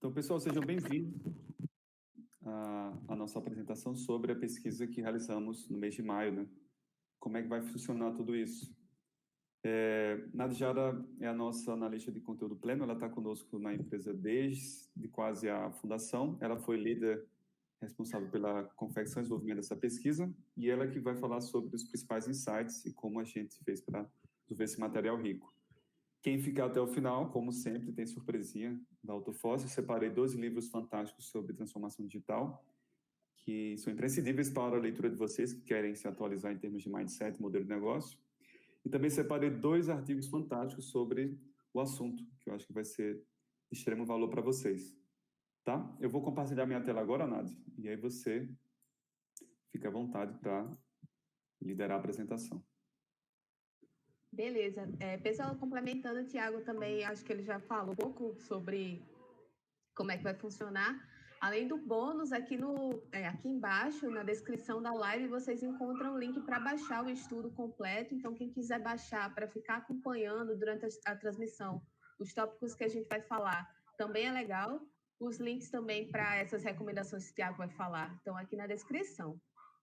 Então, pessoal, sejam bem-vindos à nossa apresentação sobre a pesquisa que realizamos no mês de maio, né? Como é que vai funcionar tudo isso? Nadjara é a nossa analista de conteúdo pleno, ela está conosco na empresa desde quase a fundação, ela foi líder responsável pela confecção e desenvolvimento dessa pesquisa, e ela que vai falar sobre os principais insights e como a gente fez para desenvolver esse material rico. Quem ficar até o final, como sempre, tem surpresinha da Autofoss. Eu separei 12 livros fantásticos sobre transformação digital, que são imprescindíveis para a leitura de vocês que querem se atualizar em termos de mindset e modelo de negócio. E também separei 2 artigos fantásticos sobre o assunto, que eu acho que vai ser de extremo valor para vocês. Tá? Eu vou compartilhar minha tela agora, Nádia, e aí você fica à vontade para liderar a apresentação. Beleza. Pessoal, complementando, o Thiago também, acho que ele já falou um pouco sobre como é que vai funcionar. Além do bônus, aqui embaixo, na descrição da live, vocês encontram o link para baixar o estudo completo. Então, quem quiser baixar para ficar acompanhando durante a transmissão os tópicos que a gente vai falar, também é legal. Os links também para essas recomendações que o Thiago vai falar estão aqui na descrição.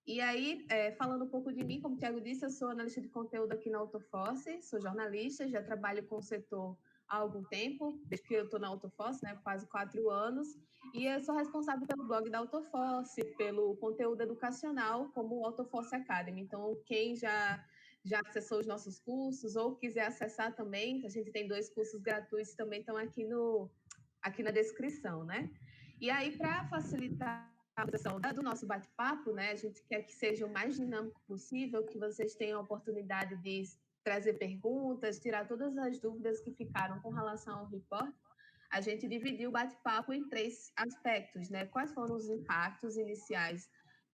E aí, falando um pouco de mim, como o Thiago disse, eu sou analista de conteúdo aqui na Autoforce, sou jornalista, já trabalho com o setor há algum tempo, desde que eu estou na Autoforce, né, quase 4 anos, e eu sou responsável pelo blog da Autoforce, pelo conteúdo educacional, como o Autoforce Academy. Então, quem já acessou os nossos cursos ou quiser acessar também, a gente tem 2 cursos gratuitos também, estão aqui na descrição, né? E aí, para facilitar a sessão do nosso bate-papo, né, a gente quer que seja o mais dinâmico possível, que vocês tenham a oportunidade de trazer perguntas, tirar todas as dúvidas que ficaram com relação ao report. A gente dividiu o bate-papo em 3 aspectos, né? Quais foram os impactos iniciais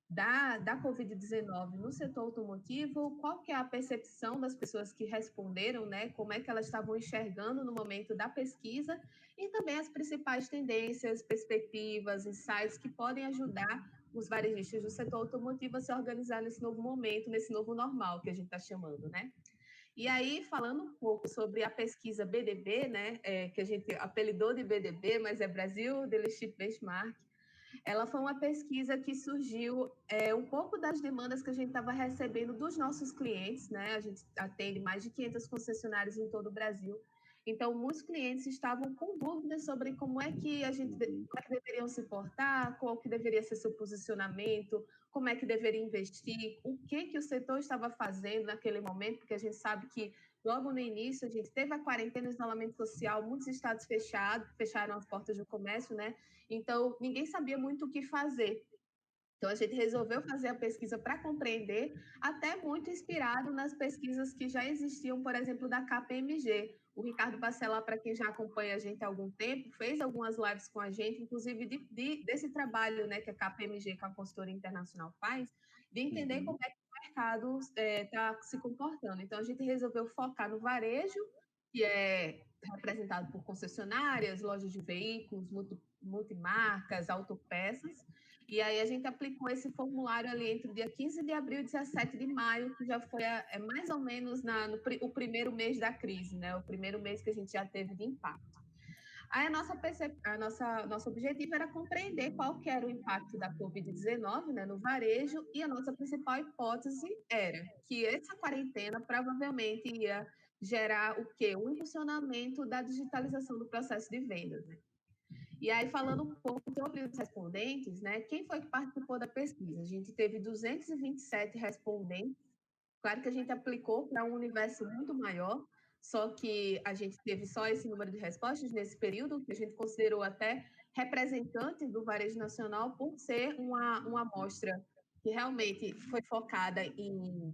da Covid-19 no setor automotivo, qual que é a percepção das pessoas que responderam, né? Como é que elas estavam enxergando no momento da pesquisa e também as principais tendências, perspectivas, insights que podem ajudar os varejistas do setor automotivo a se organizar nesse novo momento, nesse novo normal que a gente está chamando, né? E aí, falando um pouco sobre a pesquisa BDB, né, que a gente apelidou de BDB, mas é Brasil Dealership Benchmark, ela foi uma pesquisa que surgiu um pouco das demandas que a gente estava recebendo dos nossos clientes, né? A gente atende mais de 500 concessionários em todo o Brasil. Então, muitos clientes estavam com dúvidas sobre como é que como é que deveriam se portar, qual que deveria ser seu posicionamento, como é que deveria investir, o que o setor estava fazendo naquele momento, porque a gente sabe que logo no início a gente teve a quarentena, o isolamento social, muitos estados fecharam as portas do comércio, né? Então, ninguém sabia muito o que fazer. Então, a gente resolveu fazer a pesquisa para compreender, até muito inspirado nas pesquisas que já existiam, por exemplo, da KPMG. O Ricardo Bacelar, para quem já acompanha a gente há algum tempo, fez algumas lives com a gente, inclusive desse trabalho, né, que a KPMG, que é a consultora internacional, faz, de entender como é que o mercado está se comportando. Então, a gente resolveu focar no varejo, que é representado por concessionárias, lojas de veículos, multimarcas, autopeças, e aí a gente aplicou esse formulário ali entre o dia 15 de abril e 17 de maio, que já foi mais ou menos o primeiro mês da crise, né? O primeiro mês que a gente já teve de impacto. Aí nosso objetivo era compreender qual que era o impacto da Covid-19, né, no varejo, e a nossa principal hipótese era que essa quarentena provavelmente ia gerar o quê? O impulsionamento da digitalização do processo de vendas, né? E aí, falando um pouco sobre os respondentes, né? Quem foi que participou da pesquisa? A gente teve 227 respondentes. Claro que a gente aplicou para um universo muito maior, só que a gente teve só esse número de respostas nesse período, que a gente considerou até representantes do varejo nacional, por ser uma amostra que realmente foi focada em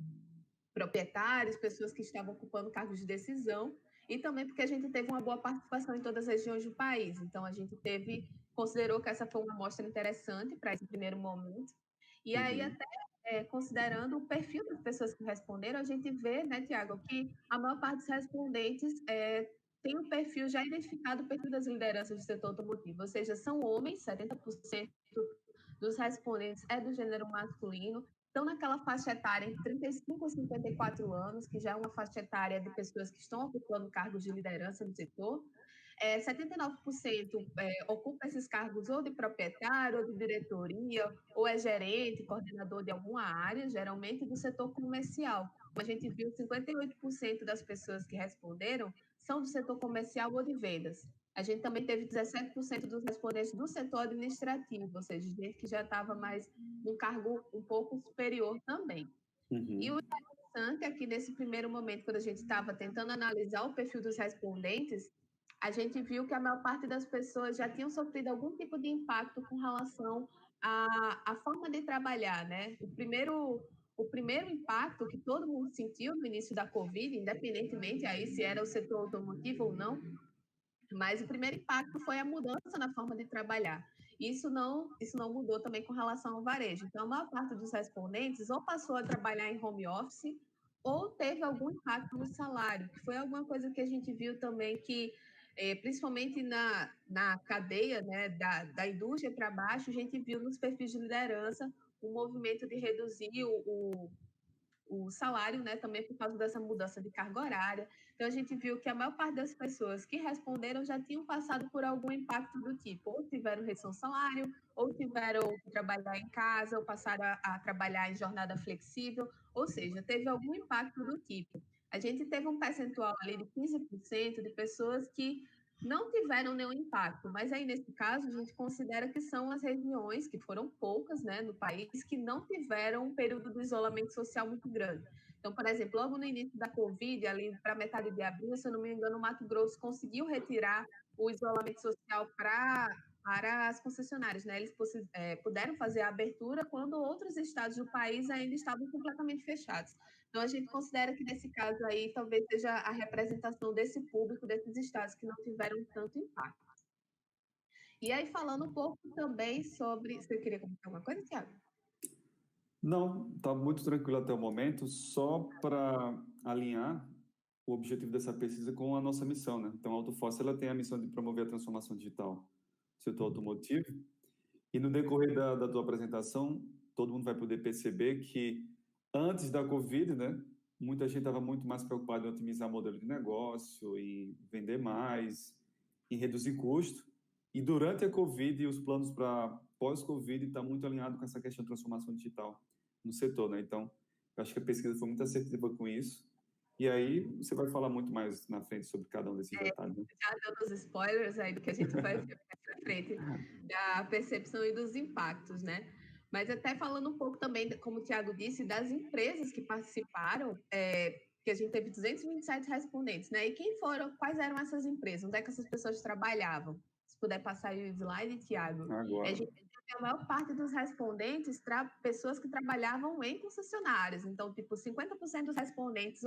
proprietários, pessoas que estavam ocupando cargos de decisão, e também porque a gente teve uma boa participação em todas as regiões do país. Então, a gente considerou que essa foi uma amostra interessante para esse primeiro momento. E aí, até considerando o perfil das pessoas que responderam, a gente vê, né, Tiago, que a maior parte dos respondentes tem um perfil já identificado, o perfil das lideranças do setor automotivo, ou seja, são homens, 70% dos respondentes é do gênero masculino, estão naquela faixa etária entre 35 e 54 anos, que já é uma faixa etária de pessoas que estão ocupando cargos de liderança no setor. 79% ocupa esses cargos ou de proprietário, ou de diretoria, ou é gerente, coordenador de alguma área, geralmente do setor comercial. Como a gente viu, 58% das pessoas que responderam são do setor comercial ou de vendas. A gente também teve 17% dos respondentes do setor administrativo, ou seja, gente que já estava mais num cargo um pouco superior também. E o interessante é que nesse primeiro momento, quando a gente estava tentando analisar o perfil dos respondentes, a gente viu que a maior parte das pessoas já tinham sofrido algum tipo de impacto com relação à forma de trabalhar, né? O primeiro impacto que todo mundo sentiu no início da Covid, independentemente aí se era o setor automotivo ou não, mas o primeiro impacto foi a mudança na forma de trabalhar. Isso não mudou também com relação ao varejo. Então, a maior parte dos respondentes ou passou a trabalhar em home office ou teve algum impacto no salário, que foi alguma coisa que a gente viu também que, principalmente na cadeia, né, da indústria para baixo, a gente viu nos perfis de liderança um movimento de reduzir o salário, né, também por causa dessa mudança de carga horária. Então, a gente viu que a maior parte das pessoas que responderam já tinham passado por algum impacto do tipo, ou tiveram redução de salário, ou tiveram que trabalhar em casa, ou passaram a trabalhar em jornada flexível, ou seja, teve algum impacto do tipo. A gente teve um percentual ali de 15% de pessoas que não tiveram nenhum impacto, mas aí nesse caso a gente considera que são as regiões, que foram poucas, né, no país, que não tiveram um período de isolamento social muito grande. Então, por exemplo, logo no início da Covid, ali para metade de abril, se eu não me engano, o Mato Grosso conseguiu retirar o isolamento social para as concessionárias, né? Eles puderam fazer a abertura quando outros estados do país ainda estavam completamente fechados. Então, a gente considera que, nesse caso aí, talvez seja a representação desse público, desses estados que não tiveram tanto impacto. E aí, falando um pouco também sobre... Você queria comentar alguma coisa, Thiago? Não, está muito tranquilo até o momento, só para alinhar o objetivo dessa pesquisa com a nossa missão, né? Então, a Autofossa, ela tem a missão de promover a transformação digital do setor automotivo, e no decorrer da tua apresentação, todo mundo vai poder perceber que antes da Covid, né, muita gente estava muito mais preocupada em otimizar o modelo de negócio, em vender mais, em reduzir custo. E durante a Covid e os planos para pós-Covid está muito alinhado com essa questão de transformação digital no setor, né? Então, eu acho que a pesquisa foi muito assertiva com isso. E aí você vai falar muito mais na frente sobre cada um desses detalhes, né? Já dando os spoilers aí do que a gente vai ver mais pra frente, da percepção e dos impactos, né? Mas até falando um pouco também, como o Thiago disse, das empresas que participaram, que a gente teve 227 respondentes, né? E quais eram essas empresas? Onde é que essas pessoas trabalhavam? Se puder passar aí o slide, Thiago. Agora. A gente teve a maior parte dos respondentes, pessoas que trabalhavam em concessionárias. Então, tipo, 50% dos respondentes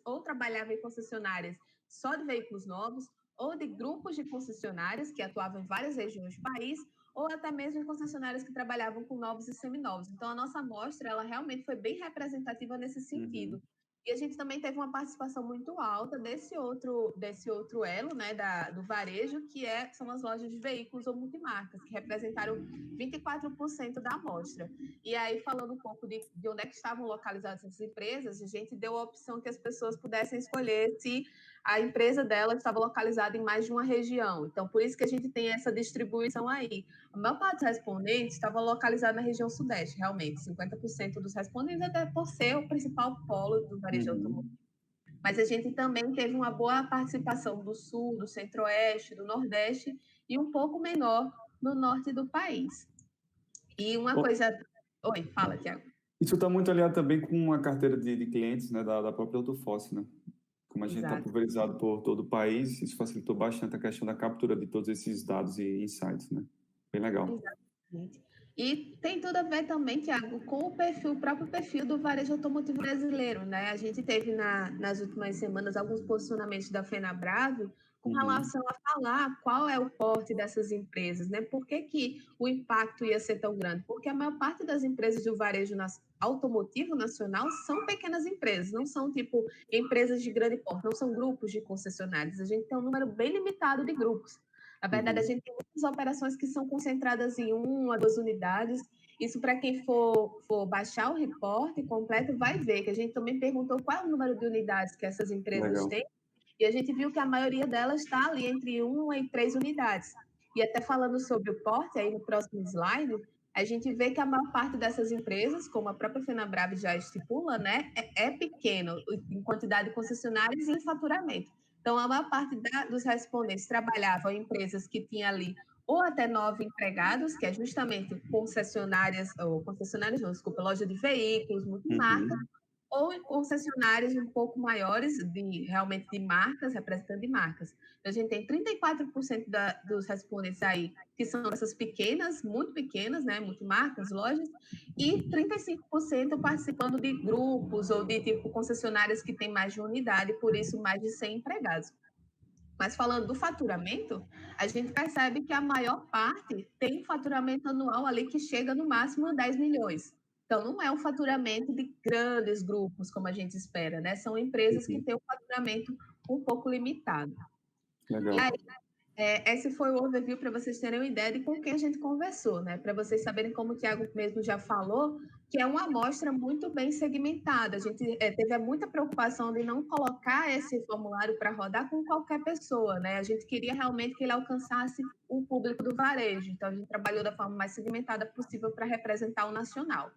ou trabalhavam em concessionárias só de veículos novos, ou de grupos de concessionárias que atuavam em várias regiões do país, ou até mesmo em concessionárias que trabalhavam com novos e seminovos. Então, a nossa amostra, ela realmente foi bem representativa nesse sentido. Uhum. E a gente também teve uma participação muito alta desse outro elo, né, do varejo, são as lojas de veículos ou multimarcas, que representaram 24% da amostra. E aí, falando um pouco de onde é que estavam localizadas essas empresas, a gente deu a opção que as pessoas pudessem escolher se a empresa dela estava localizada em mais de uma região. Então, por isso que a gente tem essa distribuição aí. A maior parte dos respondentes estava localizada na região sudeste, realmente. 50% dos respondentes, até por ser o principal polo do varejo automotivo. Mas a gente também teve uma boa participação do sul, do centro-oeste, do nordeste e um pouco menor no norte do país. E uma coisa... Oi, fala, Thiago. Isso está muito alinhado também com a carteira de clientes, né, da própria Autofossa, né? Como a gente está pulverizado por todo o país, isso facilitou bastante a questão da captura de todos esses dados e insights, né? Bem legal. Exatamente. E tem tudo a ver também, Thiago, com o próprio perfil do varejo automotivo brasileiro, né? A gente teve nas últimas semanas alguns posicionamentos da FenaBrave com relação a falar qual é o porte dessas empresas, né? Por que o impacto ia ser tão grande? Porque a maior parte das empresas do varejo automotivo nacional são pequenas empresas, não são tipo empresas de grande porte, não são grupos de concessionários. A gente tem um número bem limitado de grupos. Na verdade, a gente tem muitas operações que são concentradas em 1 a 2 unidades. Isso, para quem for baixar o reporte completo, vai ver que a gente também perguntou qual é o número de unidades que essas empresas têm E a gente viu que a maioria delas está ali entre 1 e 3 unidades. E até falando sobre o porte, aí no próximo slide, a gente vê que a maior parte dessas empresas, como a própria Fenabrave já estipula, né, é pequeno em quantidade de concessionários e em faturamento. Então, a maior parte dos respondentes trabalhavam em empresas que tinham ali ou até 9 empregados, que é justamente concessionárias, ou concessionárias não, desculpa, loja de veículos, multimarca, ou em concessionárias um pouco maiores, realmente de marcas, representando de marcas. Então, a gente tem 34% dos respondentes aí, que são essas pequenas, muito pequenas, né, multimarcas, lojas, e 35% participando de grupos ou de tipo concessionárias que têm mais de uma unidade, por isso mais de 100 empregados. Mas falando do faturamento, a gente percebe que a maior parte tem um faturamento anual ali que chega no máximo a 10 milhões. Então, não é um faturamento de grandes grupos, como a gente espera, né? São empresas que têm um faturamento um pouco limitado. Legal. E aí, esse foi o overview para vocês terem uma ideia de com quem a gente conversou, né? Para vocês saberem, como o Thiago mesmo já falou, que é uma amostra muito bem segmentada. A gente teve muita preocupação de não colocar esse formulário para rodar com qualquer pessoa, né? A gente queria realmente que ele alcançasse o público do varejo. Então, a gente trabalhou da forma mais segmentada possível para representar o nacional.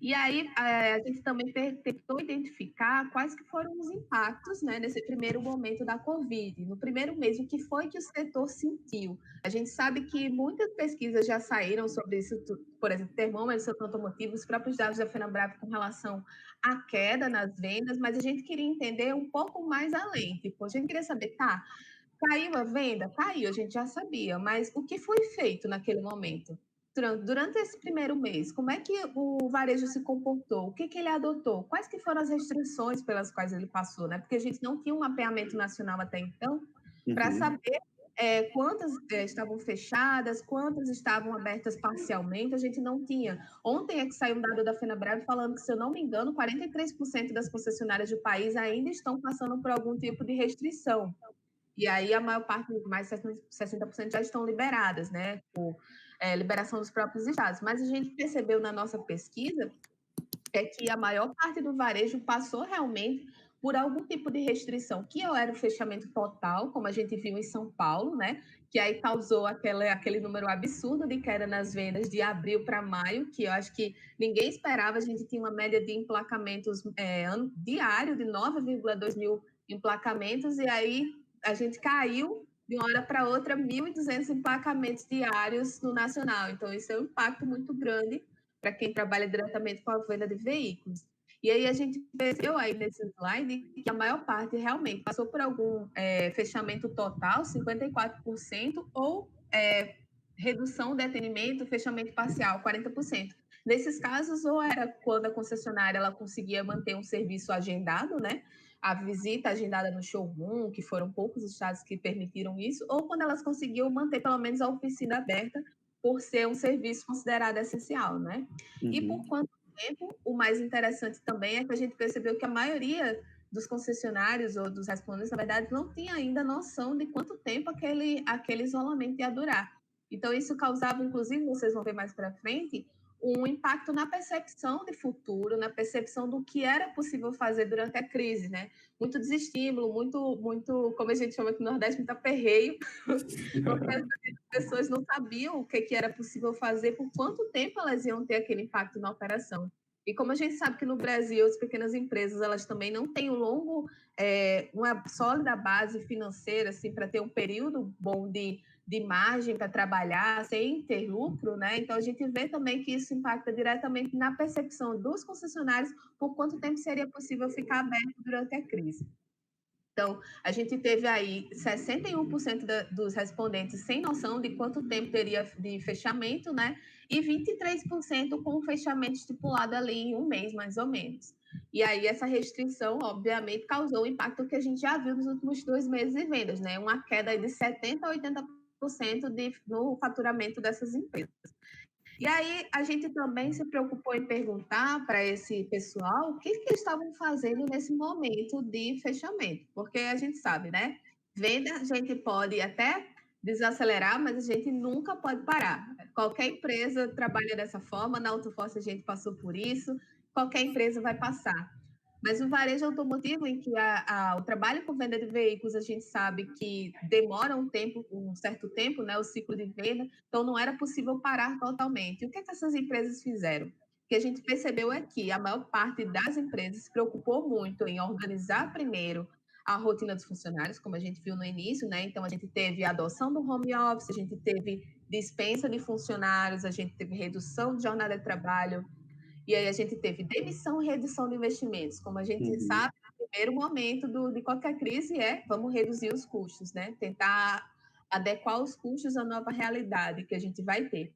E aí, a gente também tentou identificar quais que foram os impactos, né, nesse primeiro momento da Covid. No primeiro mês, o que foi que o setor sentiu? A gente sabe que muitas pesquisas já saíram sobre isso, por exemplo, termômetros automotivos, os próprios dados da Fenabrave com relação à queda nas vendas, mas a gente queria entender um pouco mais além. Tipo, a gente queria saber, tá, caiu a venda? Caiu, a gente já sabia, mas o que foi feito naquele momento? Durante esse primeiro mês, como é que o varejo se comportou? O que ele adotou? Quais que foram as restrições pelas quais ele passou, né? Porque a gente não tinha um mapeamento nacional até então para saber quantas estavam fechadas, quantas estavam abertas parcialmente, a gente não tinha. Ontem é que saiu um dado da Fenabrave falando que, se eu não me engano, 43% das concessionárias do país ainda estão passando por algum tipo de restrição. E aí a maior parte, mais de 60% já estão liberadas, né? Por liberação dos próprios estados. Mas a gente percebeu na nossa pesquisa que a maior parte do varejo passou realmente por algum tipo de restrição, que era o fechamento total, como a gente viu em São Paulo, né? Que aí causou aquele número absurdo de queda nas vendas de abril para maio, que eu acho que ninguém esperava. A gente tinha uma média de emplacamentos diário de 9,2 mil emplacamentos, e aí a gente caiu de uma hora para outra 1.200 emplacamentos diários no nacional. Então, isso é um impacto muito grande para quem trabalha diretamente com a venda de veículos. E aí a gente percebeu aí nesse slide que a maior parte realmente passou por algum fechamento total, 54%, ou redução de atendimento, fechamento parcial, 40%. Nesses casos, ou era quando a concessionária ela conseguia manter um serviço agendado, né? A visita agendada no showroom, que foram poucos estados que permitiram isso, ou quando elas conseguiam manter pelo menos a oficina aberta, por ser um serviço considerado essencial, né? E por quanto tempo? O mais interessante também é que a gente percebeu que a maioria dos concessionários ou dos respondentes, na verdade, não tinha ainda noção de quanto tempo aquele isolamento ia durar. Então, isso causava, inclusive, vocês vão ver mais para frente, um impacto na percepção de futuro, na percepção do que era possível fazer durante a crise, né? Muito desestímulo, muito, como a gente chama aqui no Nordeste, muito aperreio, porque as pessoas não sabiam o que era possível fazer, por quanto tempo elas iam ter aquele impacto na operação. E como a gente sabe que no Brasil as pequenas empresas elas também não têm uma sólida base financeira assim, para ter um período bom de margem para trabalhar sem ter lucro, né? Então a gente vê também que isso impacta diretamente na percepção dos concessionários por quanto tempo seria possível ficar aberto durante a crise. Então, a gente teve aí 61% dos respondentes sem noção de quanto tempo teria de fechamento, né? E 23% com o fechamento estipulado ali em um mês, mais ou menos. E aí, essa restrição, obviamente, causou o impacto que a gente já viu nos últimos 2 meses de vendas, né? Uma queda de 70% a 80% no faturamento dessas empresas. E aí, a gente também se preocupou em perguntar para esse pessoal o que eles estavam fazendo nesse momento de fechamento, porque a gente sabe, né? Venda, a gente pode até desacelerar, mas a gente nunca pode parar. Qualquer empresa trabalha dessa forma, na Autoforce a gente passou por isso, qualquer empresa vai passar. Mas o varejo automotivo, em que o trabalho com venda de veículos, a gente sabe que demora um certo tempo, né, o ciclo de venda, então não era possível parar totalmente. E o que essas empresas fizeram? O que a gente percebeu é que a maior parte das empresas se preocupou muito em organizar primeiro a rotina dos funcionários, como a gente viu no início, né? Então a gente teve a adoção do home office, a gente teve dispensa de funcionários, a gente teve redução de jornada de trabalho, e aí a gente teve demissão e redução de investimentos. Como a gente sabe, o primeiro momento de qualquer crise vamos reduzir os custos, né? Tentar adequar os custos à nova realidade que a gente vai ter.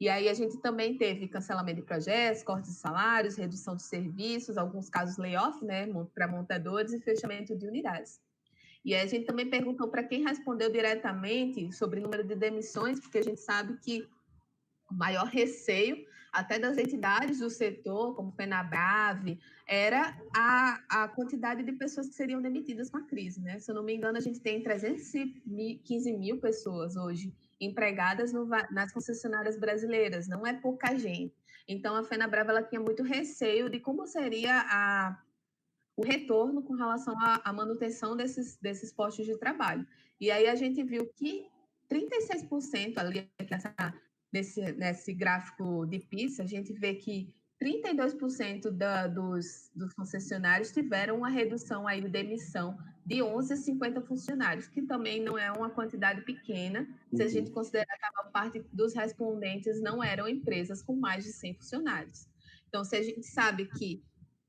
E aí a gente também teve cancelamento de projetos, cortes de salários, redução de serviços, alguns casos layoff, né, para montadores e fechamento de unidades. E aí a gente também perguntou para quem respondeu diretamente sobre o número de demissões, porque a gente sabe que o maior receio, até das entidades do setor, como Fenabrave, era a quantidade de pessoas que seriam demitidas com a crise, né? Se eu não me engano, a gente tem 315 mil pessoas hoje empregadas nas concessionárias brasileiras, não é pouca gente. Então, a Fenabrave ela tinha muito receio de como seria o retorno com relação à manutenção desses postos de trabalho. E aí a gente viu que 36% ali nesse gráfico de PISA, a gente vê que 32% dos concessionários tiveram uma redução aí de demissão de 11 a 50 funcionários, que também não é uma quantidade pequena, se a gente considerar que a maior parte dos respondentes não eram empresas com mais de 100 funcionários. Então, se a gente sabe que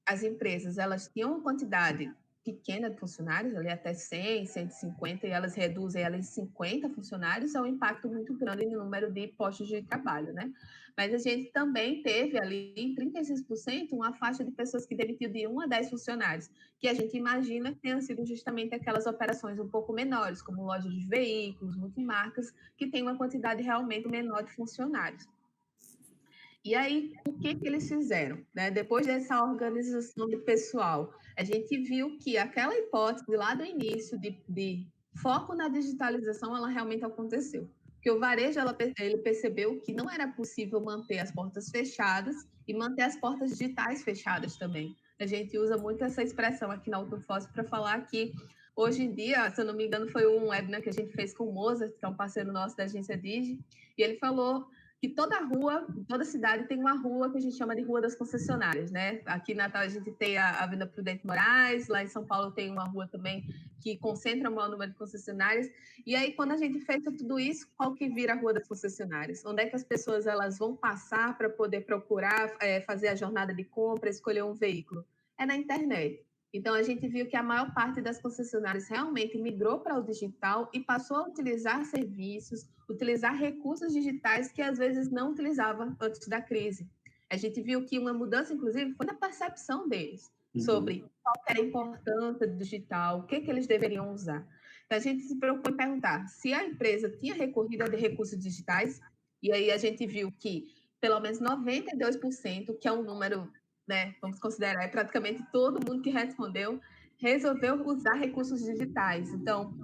as empresas elas tinham uma quantidade pequena de funcionários, ali até 100, 150, e elas reduzem elas em 50 funcionários, é um impacto muito grande no número de postos de trabalho, né? Mas a gente também teve ali, em 36%, uma faixa de pessoas que demitiu de 1 a 10 funcionários, que a gente imagina que tenham sido justamente aquelas operações um pouco menores, como lojas de veículos, multimarcas, que tem uma quantidade realmente menor de funcionários. E aí, o que eles fizeram? Né? Depois dessa organização de pessoal, a gente viu que aquela hipótese lá do início de foco na digitalização, ela realmente aconteceu. Porque o varejo, ele percebeu que não era possível manter as portas fechadas e manter as portas digitais fechadas também. A gente usa muito essa expressão aqui na Autofos para falar que, hoje em dia, se eu não me engano, foi um webinar que a gente fez com o Mozart, que é um parceiro nosso da agência Digi, e ele falou que toda rua, toda cidade tem uma rua que a gente chama de Rua das Concessionárias, né? Aqui em Natal a gente tem a Avenida Prudente Moraes, lá em São Paulo tem uma rua também que concentra o maior número de concessionárias. E aí, quando a gente fecha tudo isso, qual que vira a Rua das Concessionárias? Onde é que as pessoas elas vão passar para poder procurar, fazer a jornada de compra, escolher um veículo? É na internet. Então, a gente viu que a maior parte das concessionárias realmente migrou para o digital e passou a utilizar serviços, utilizar recursos digitais que às vezes não utilizava antes da crise. A gente viu que uma mudança, inclusive, foi na percepção deles sobre qual era a importância do digital, o que eles deveriam usar. Então, a gente se preocupou em perguntar se a empresa tinha recorrido a recursos digitais, e aí a gente viu que pelo menos 92%, que é um número, né, vamos considerar, é praticamente todo mundo que respondeu, resolveu usar recursos digitais. Então,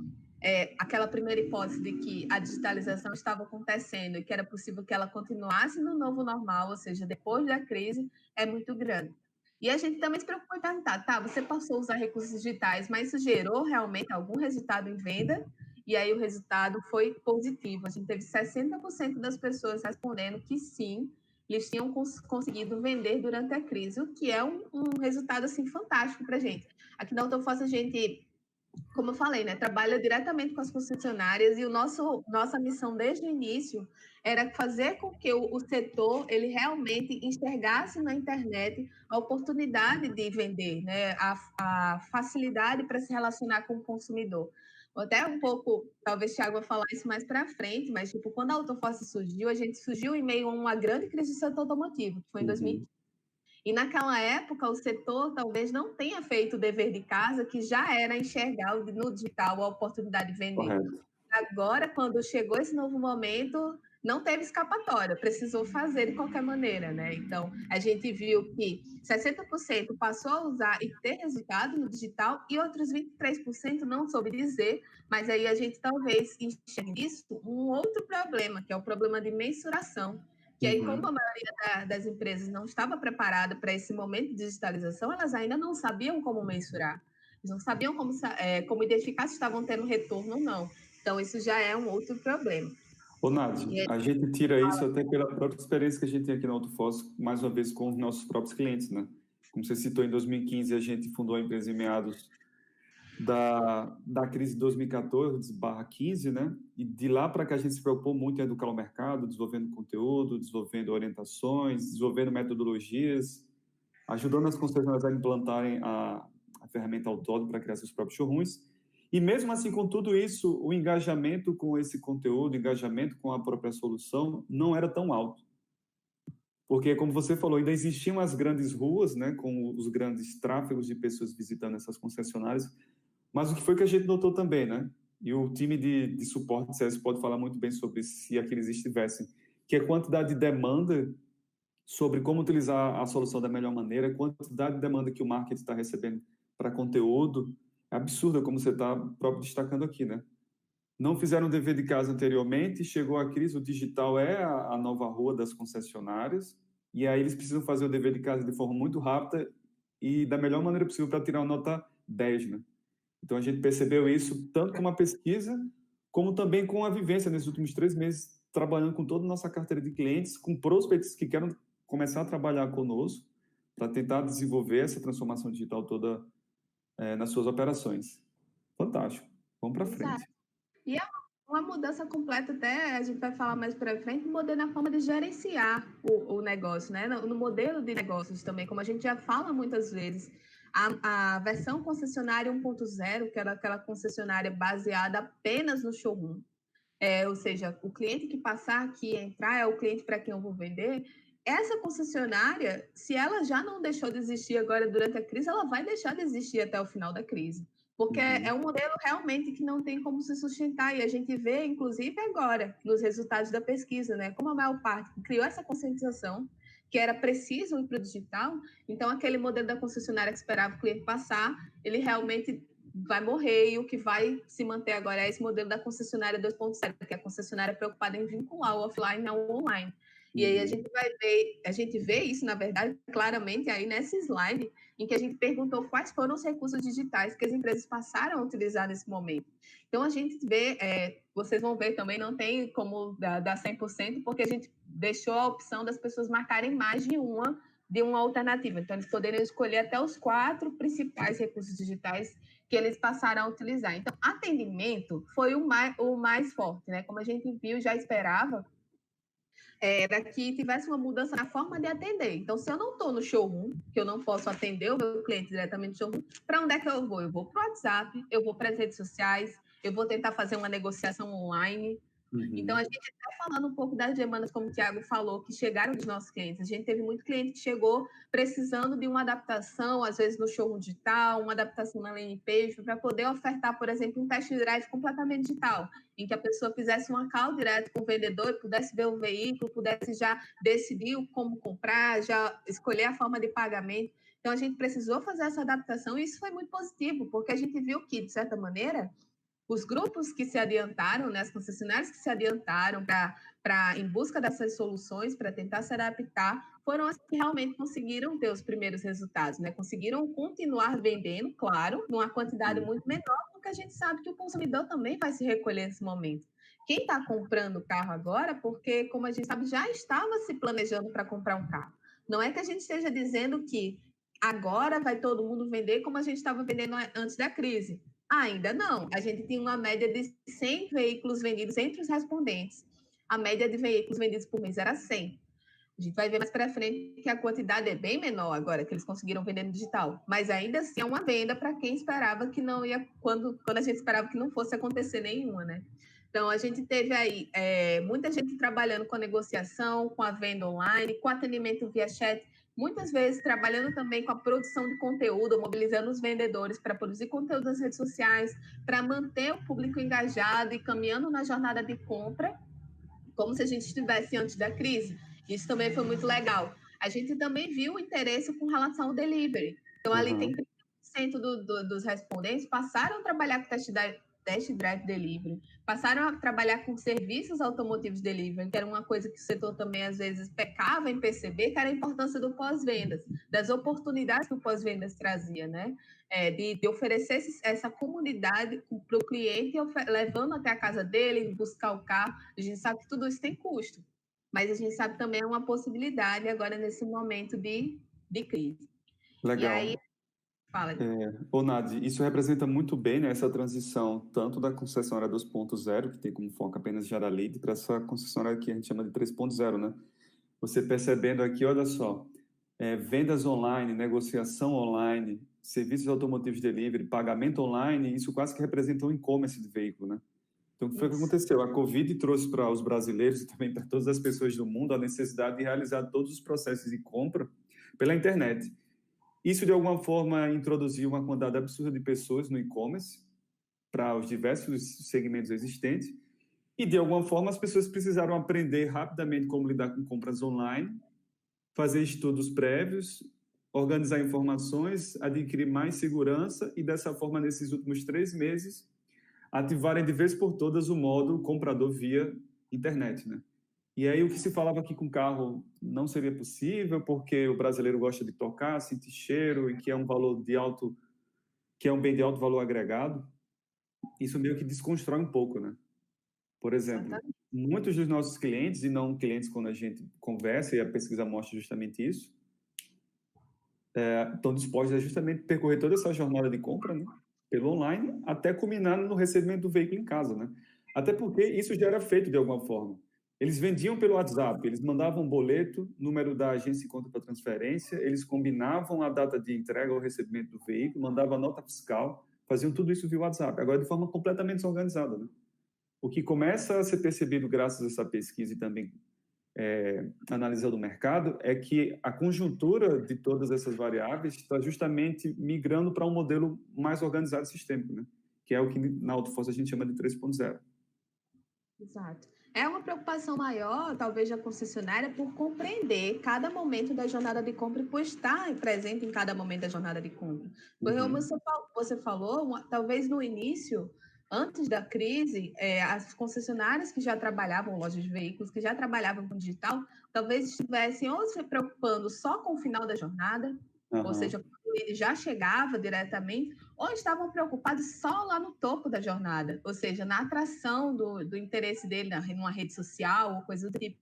aquela primeira hipótese de que a digitalização estava acontecendo e que era possível que ela continuasse no novo normal, ou seja, depois da crise, é muito grande. E a gente também se preocupou em perguntar, tá, você passou a usar recursos digitais, mas isso gerou realmente algum resultado em venda? E aí o resultado foi positivo. A gente teve 60% das pessoas respondendo que sim, eles tinham conseguido vender durante a crise, o que é um resultado assim fantástico para a gente. Aqui na Autofos a gente, como eu falei, né, trabalha diretamente com as concessionárias e nossa missão desde o início era fazer com que o setor ele realmente enxergasse na internet a oportunidade de vender, né, a facilidade para se relacionar com o consumidor. Até um pouco, talvez Thiago vai falar isso mais para frente, mas tipo, quando a Autofos surgiu, a gente surgiu em meio a uma grande crise do setor automotivo, que foi em 2015. E naquela época, o setor talvez não tenha feito o dever de casa, que já era enxergar no digital a oportunidade de vender. Correto. Agora, quando chegou esse novo momento, não teve escapatória, precisou fazer de qualquer maneira, né? Então, a gente viu que 60% passou a usar e ter resultado no digital e outros 23% não soube dizer, mas aí a gente talvez enxergue isso um outro problema, que é o problema de mensuração. Que aí, como a maioria das empresas não estava preparada para esse momento de digitalização, elas ainda não sabiam como mensurar. Eles não sabiam como identificar se estavam tendo retorno ou não. Então, isso já é um outro problema. Ô, Nath, a gente tira isso até pela própria experiência que a gente tem aqui na Autofoz, mais uma vez com os nossos próprios clientes, né? Como você citou, em 2015 a gente fundou a empresa em meados da crise de 2014/15, né? E de lá para cá a gente se preocupou muito em educar o mercado, desenvolvendo conteúdo, desenvolvendo orientações, desenvolvendo metodologias, ajudando as concessionárias a implantarem a ferramenta Autódromo para criar seus próprios showrooms. E mesmo assim, com tudo isso, o engajamento com esse conteúdo, o engajamento com a própria solução não era tão alto. Porque, como você falou, ainda existiam as grandes ruas, né, com os grandes tráfegos de pessoas visitando essas concessionárias, mas o que foi que a gente notou também, né? E o time de suporte de CS pode falar muito bem sobre isso, se aqueles estivessem, que é a quantidade de demanda sobre como utilizar a solução da melhor maneira, a quantidade de demanda que o marketing está recebendo para conteúdo, é absurda, como você está próprio destacando aqui, né? Não fizeram o dever de casa anteriormente, chegou a crise, o digital é a nova rua das concessionárias, e aí eles precisam fazer o dever de casa de forma muito rápida e da melhor maneira possível para tirar uma nota 10, né? Então, a gente percebeu isso tanto com uma pesquisa, como também com a vivência nesses últimos 3 meses, trabalhando com toda a nossa carteira de clientes, com prospects que querem começar a trabalhar conosco para tentar desenvolver essa transformação digital toda nas suas operações. Fantástico. Vamos para frente. E é uma mudança completa, até a gente vai falar mais para frente, mudando na forma de gerenciar o negócio, né? No modelo de negócios também, como a gente já fala muitas vezes. A versão concessionária 1.0, que era aquela concessionária baseada apenas no showroom, ou seja, o cliente que passar aqui e entrar é o cliente para quem eu vou vender. Essa concessionária, se ela já não deixou de existir agora durante a crise, ela vai deixar de existir até o final da crise. Porque é um modelo realmente que não tem como se sustentar. E a gente vê, inclusive, agora, nos resultados da pesquisa, né? Como a maior parte criou essa conscientização, que era preciso ir para o digital, então aquele modelo da concessionária que esperava o cliente passar, ele realmente vai morrer, e o que vai se manter agora é esse modelo da concessionária 2.0, que é a concessionária preocupada em vincular o offline ao online. E aí a gente vê isso, na verdade, claramente aí nessa slide, em que a gente perguntou quais foram os recursos digitais que as empresas passaram a utilizar nesse momento. Então, a gente vê, vocês vão ver também, não tem como dar 100%, porque a gente deixou a opção das pessoas marcarem mais de uma alternativa. Então, eles poderiam escolher até os 4 principais recursos digitais que eles passaram a utilizar. Então, atendimento foi o mais forte, né? Como a gente viu, já esperava, era que tivesse uma mudança na forma de atender. Então, se eu não estou no showroom, que eu não posso atender o meu cliente diretamente no showroom, para onde é que eu vou? Eu vou para o WhatsApp, eu vou para as redes sociais, eu vou tentar fazer uma negociação online. Então, a gente está falando um pouco das demandas, como o Thiago falou, que chegaram dos nossos clientes. A gente teve muito cliente que chegou precisando de uma adaptação, às vezes no showroom digital, uma adaptação na landing page, para poder ofertar, por exemplo, um test drive completamente digital, em que a pessoa fizesse uma call direto com o vendedor, pudesse ver o veículo, pudesse já decidir como comprar, já escolher a forma de pagamento. Então, a gente precisou fazer essa adaptação e isso foi muito positivo, porque a gente viu que, de certa maneira, os grupos que se adiantaram, né, as concessionárias que se adiantaram em busca dessas soluções, para tentar se adaptar, foram as que realmente conseguiram ter os primeiros resultados, né? Conseguiram continuar vendendo, claro, numa quantidade muito menor, porque a gente sabe que o consumidor também vai se recolher nesse momento. Quem está comprando o carro agora, porque, como a gente sabe, já estava se planejando para comprar um carro. Não é que a gente esteja dizendo que agora vai todo mundo vender como a gente estava vendendo antes da crise. Ainda não. A gente tinha uma média de 100 veículos vendidos entre os respondentes. A média de veículos vendidos por mês era 100. A gente vai ver mais para frente que a quantidade é bem menor agora, que eles conseguiram vender no digital. Mas ainda assim é uma venda para quem esperava que não ia, quando a gente esperava que não fosse acontecer nenhuma, né? Então, a gente teve aí muita gente trabalhando com a negociação, com a venda online, com atendimento via chat, muitas vezes trabalhando também com a produção de conteúdo, mobilizando os vendedores para produzir conteúdo nas redes sociais, para manter o público engajado e caminhando na jornada de compra, como se a gente estivesse antes da crise. Isso também foi muito legal. A gente também viu o interesse com relação ao delivery. Então, ali tem 30% dos respondentes passaram a trabalhar com Test Drive Delivery, passaram a trabalhar com serviços automotivos delivery, que era uma coisa que o setor também às vezes pecava em perceber, que era a importância do pós-vendas, das oportunidades que o pós-vendas trazia, né? De oferecer essa comunidade para o cliente, levando até a casa dele, buscar o carro. A gente sabe que tudo isso tem custo, mas a gente sabe também é uma possibilidade agora nesse momento de crise. Legal. E aí, fala. Nadi, isso representa muito bem, né, essa transição tanto da concessionária 2.0, que tem como foco apenas gerar lead, para essa concessionária que a gente chama de 3.0, né? Você percebendo aqui, olha só, vendas online, negociação online, serviços automotivos de delivery, pagamento online, isso quase que representa um e-commerce de veículo, né? Então, o que foi que aconteceu? A Covid trouxe para os brasileiros e também para todas as pessoas do mundo a necessidade de realizar todos os processos de compra pela internet. Isso, de alguma forma, introduziu uma quantidade absurda de pessoas no e-commerce para os diversos segmentos existentes e, de alguma forma, as pessoas precisaram aprender rapidamente como lidar com compras online, fazer estudos prévios, organizar informações, adquirir mais segurança e, dessa forma, nesses últimos 3 meses, ativarem de vez por todas o modo comprador via internet, né? E aí o que se falava aqui com carro não seria possível porque o brasileiro gosta de tocar, sentir cheiro e que é um valor de alto, que é um bem de alto valor agregado, isso meio que desconstrói um pouco, né? Por exemplo, muitos dos nossos clientes, e não clientes quando a gente conversa, e a pesquisa mostra justamente isso, estão dispostos a justamente percorrer toda essa jornada de compra, né, pelo online, até culminar no recebimento do veículo em casa, né? Até porque isso já era feito de alguma forma. Eles vendiam pelo WhatsApp, eles mandavam um boleto, número da agência de conta para transferência, eles combinavam a data de entrega ou recebimento do veículo, mandavam a nota fiscal, faziam tudo isso via WhatsApp, agora de forma completamente desorganizada, né? O que começa a ser percebido graças a essa pesquisa e também analisando o mercado, é que a conjuntura de todas essas variáveis está justamente migrando para um modelo mais organizado e sistêmico, né? Que é o que na Autoforce a gente chama de 3.0. Exato. É uma preocupação maior, talvez, da concessionária por compreender cada momento da jornada de compra e por estar presente em cada momento da jornada de compra. Porque, como você falou, talvez no início, antes da crise, as concessionárias que já trabalhavam, lojas de veículos, que já trabalhavam com digital, talvez estivessem ou se preocupando só com o final da jornada, ou seja, ele já chegava diretamente, ou estavam preocupados só lá no topo da jornada, ou seja, na atração do interesse dele numa rede social ou coisa do tipo.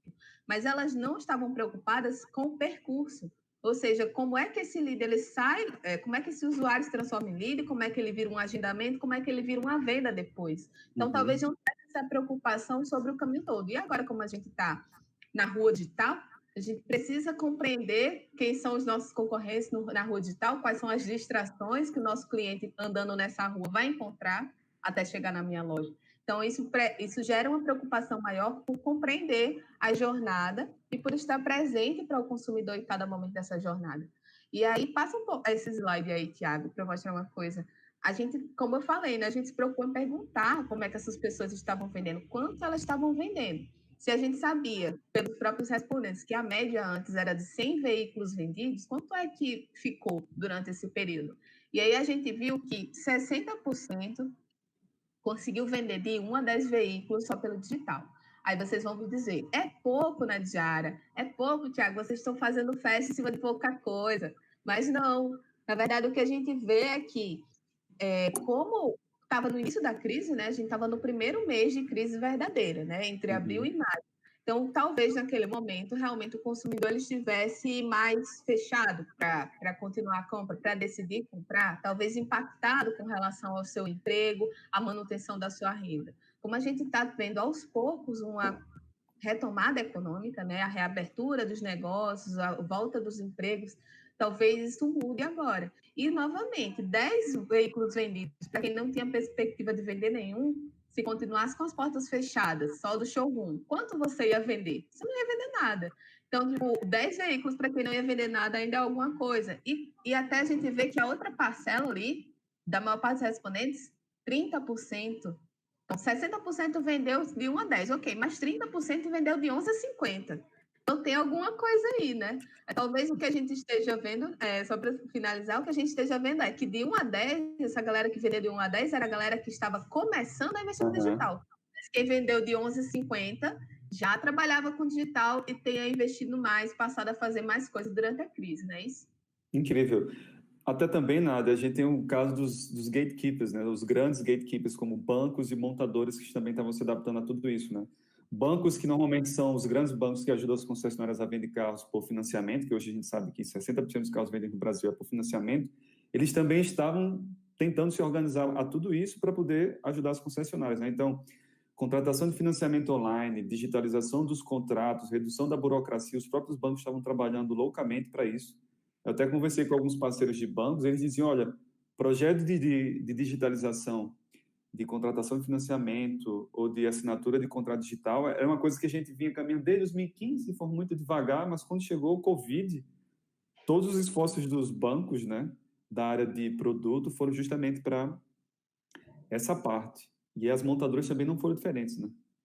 Mas elas não estavam preocupadas com o percurso, ou seja, como é que esse lead ele sai, como é que esse usuário se transforma em lead, como é que ele vira um agendamento, como é que ele vira uma venda depois. Então, talvez não tenha essa preocupação sobre o caminho todo. E agora, como a gente está na rua digital, a gente precisa compreender quem são os nossos concorrentes na rua digital, quais são as distrações que o nosso cliente andando nessa rua vai encontrar até chegar na minha loja. Então, isso gera uma preocupação maior por compreender a jornada e por estar presente para o consumidor em cada momento dessa jornada. E aí, passa um pouco esse slide aí, Thiago, para mostrar uma coisa. A gente, como eu falei, né, a gente se preocupa em perguntar como é que essas pessoas estavam vendendo, quanto elas estavam vendendo. Se a gente sabia, pelos próprios respondentes, que a média antes era de 100 veículos vendidos, quanto é que ficou durante esse período? E aí a gente viu que 60% conseguiu vender de 1 a 10 veículos só pelo digital. Aí vocês vão me dizer, é pouco, Nadiara, é pouco, Thiago, vocês estão fazendo festa em cima de pouca coisa. Mas não, na verdade o que a gente vê é que, como estava no início da crise, né? A gente estava no primeiro mês de crise verdadeira, né? Entre abril e maio. Então, talvez naquele momento, realmente, o consumidor ele estivesse mais fechado para continuar a compra, para decidir comprar, talvez impactado com relação ao seu emprego, à manutenção da sua renda. Como a gente está vendo aos poucos uma retomada econômica, né? A reabertura dos negócios, a volta dos empregos, talvez isso mude agora. E, novamente, 10 veículos vendidos, para quem não tinha perspectiva de vender nenhum, se continuasse com as portas fechadas, só do showroom, quanto você ia vender? Você não ia vender nada. Então, tipo, 10 veículos para quem não ia vender nada ainda é alguma coisa. E até a gente vê que a outra parcela ali, da maior parte dos respondentes, 30%. Então, 60% vendeu de 1 a 10, ok, mas 30% vendeu de 11 a 50. Então tem alguma coisa aí, né? Talvez o que a gente esteja vendo, só para finalizar, o que a gente esteja vendo é que de 1 a 10, essa galera que vendeu de 1 a 10 era a galera que estava começando a investir no digital. Mas quem vendeu de 11,50 já trabalhava com digital e tenha investido mais, passado a fazer mais coisas durante a crise, não é isso? Incrível. Até também, Nádia, a gente tem o caso dos gatekeepers, né? Os grandes gatekeepers, como bancos e montadores que também estavam se adaptando a tudo isso, né? Bancos que normalmente são os grandes bancos que ajudam as concessionárias a vender carros por financiamento, que hoje a gente sabe que 60% dos carros vendidos no Brasil é por financiamento, eles também estavam tentando se organizar a tudo isso para poder ajudar as concessionárias, né? Então, contratação de financiamento online, digitalização dos contratos, redução da burocracia, os próprios bancos estavam trabalhando loucamente para isso. Eu até conversei com alguns parceiros de bancos, eles diziam, olha, projeto de digitalização, de contratação de financiamento ou de assinatura de contrato digital, é uma coisa que a gente vinha caminhando desde 2015, foi muito devagar, mas quando chegou o Covid, todos os esforços dos bancos, né, da área de produto foram justamente para essa parte. E as montadoras também não foram diferentes, né?